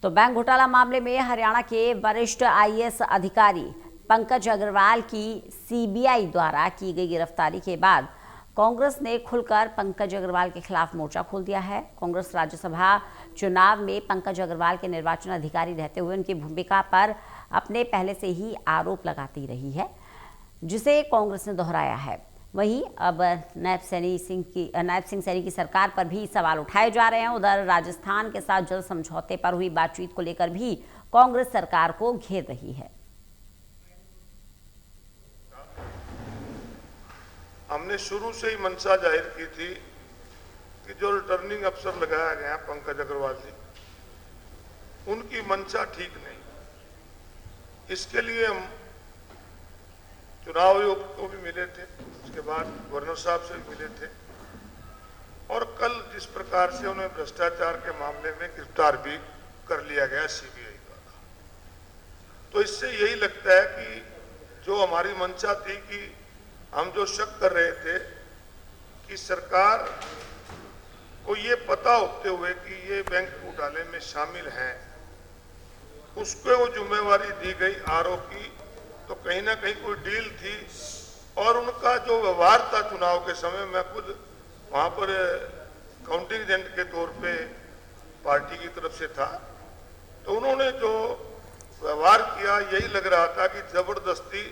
तो बैंक घोटाला मामले में हरियाणा के वरिष्ठ आईएएस अधिकारी पंकज अग्रवाल की सीबीआई द्वारा की गई गिरफ्तारी के बाद कांग्रेस ने खुलकर पंकज अग्रवाल के खिलाफ मोर्चा खोल दिया है। कांग्रेस राज्यसभा चुनाव में पंकज अग्रवाल के निर्वाचन अधिकारी रहते हुए उनकी भूमिका पर अपने पहले से ही आरोप लगाती रही है, जिसे कांग्रेस ने दोहराया है। वहीं अब नायब सिंह सैनी की सरकार पर भी सवाल उठाए जा रहे हैं। उधर राजस्थान के साथ जल समझौते पर हुई बातचीत को लेकर भी कांग्रेस सरकार को घेर रही है। हमने शुरू से ही मंशा जाहिर की थी कि जो रिटर्निंग अफसर लगाया गया पंकज अग्रवाल जी, उनकी मंशा ठीक नहीं। इसके लिए हम चुनाव आयोग को भी मिले थे, उसके बाद गवर्नर साहब से भी मिले थे, और कल जिस प्रकार से उन्हें भ्रष्टाचार के मामले में गिरफ्तार भी कर लिया गया सीबीआई द्वारा, तो इससे यही लगता है कि जो हमारी मंशा थी कि हम जो शक कर रहे थे कि सरकार को ये पता होते हुए कि ये बैंक घोटाले में शामिल हैं, उसको वो जिम्मेवारी दी गई आरोप की, तो कहीं ना कहीं कोई डील थी। और उनका जो व्यवहार था चुनाव के समय, मैं खुद वहां पर काउंटिंग एजेंट के तौर पे पार्टी की तरफ से था, तो उन्होंने जो व्यवहार किया यही लग रहा था कि जबरदस्ती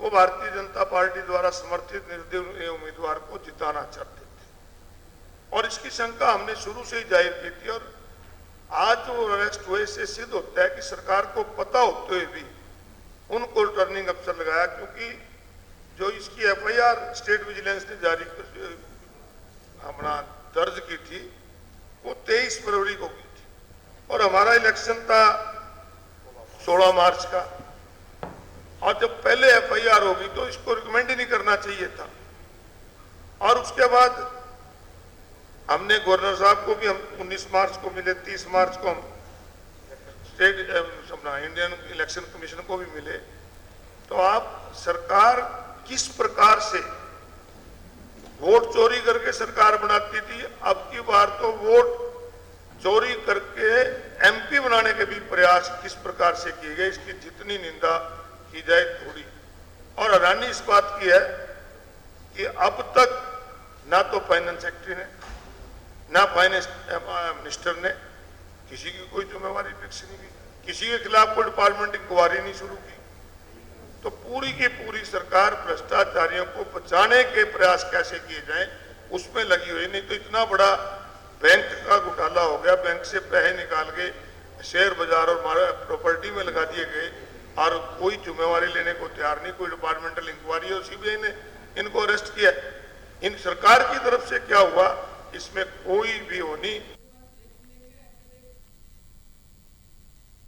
वो भारतीय जनता पार्टी द्वारा समर्थित निर्दलीय उम्मीदवार को जिताना चाहते थे, और इसकी शंका हमने शुरू से ही जाहिर की थी। और आज जो अरेस्ट हुए से सिद्ध होता है कि सरकार को पता होते हुए भी उनको रिटर्निंग अफसर लगाया, क्योंकि जो इसकी एफआईआर स्टेट विजिलेंस ने जारी अपना दर्ज की थी वो 23 फरवरी को की थी, और हमारा इलेक्शन था 16 मार्च का, और जब पहले एफआईआर होगी तो इसको रिकमेंड ही नहीं करना चाहिए था। और उसके बाद हमने गवर्नर साहब को भी हम 19 मार्च को मिले, 30 मार्च को हम स्टेट इंडियन इलेक्शन कमीशन को भी मिले। तो आप सरकार किस प्रकार से वोट चोरी करके सरकार बनाती थी, अब की बार तो वोट चोरी करके एमपी बनाने के भी प्रयास किस प्रकार से किए गए, इसकी जितनी निंदा की जाए थोड़ी। और हैरानी इस बात की है कि अब तक ना तो फाइनेंस सेक्रेटरी ने, ना फाइनेंस मिनिस्टर ने किसी की कोई जिम्मेवारी फिक्स नहीं की, किसी के खिलाफ कोई डिपार्टमेंट इंक्वायरी नहीं शुरू की। तो पूरी की पूरी सरकार भ्रष्टाचारियों को बचाने के प्रयास कैसे किए जाएं उसमें लगी हुई। नहीं तो इतना बड़ा बैंक का घोटाला हो गया, बैंक से पैसे निकाल के शेयर बाजार और प्रॉपर्टी में लगा दिए गए, और कोई जिम्मेवारी लेने को तैयार नहीं, कोई डिपार्टमेंटल इंक्वायरी और सीबीआई ने इनको अरेस्ट किया। इन सरकार की तरफ से क्या हुआ इसमें कोई भी वो नहीं।